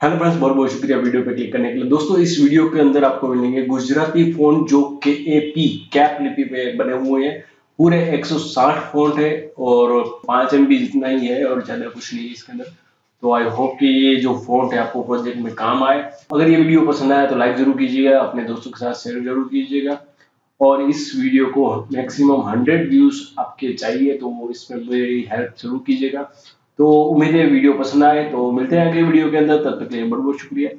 Hello friends, बहुत बहुत शुक्रिया वीडियो पे क्लिक करने के लिए। दोस्तों, इस वीडियो के अंदर आपको मिलेंगे गुजराती फ़ॉन्ट जो KAP कैप लिपि पे बने हुए हैं। पूरे 160 फ़ॉन्ट है और 5 MB जितना ही है और ज़्यादा कुछ नहीं है इसके अंदर। तो आई होप कि ये जो फ़ॉन्ट है आपको प्रोजेक्ट में काम आए। अगर ये वीडियो पसंद आया तो लाइक जरूर कीजिएगा, अपने दोस्तों के साथ शेयर जरूर कीजिएगा और इस वीडियो को मैक्सिमम 100 व्यूज आपके चाहिए तो इसमें मेरी हेल्प जरूर कीजिएगा। तो उम्मीद है वीडियो पसंद आए, तो मिलते हैं अगले वीडियो के अंदर। तब तक के लिए बहुत बहुत शुक्रिया।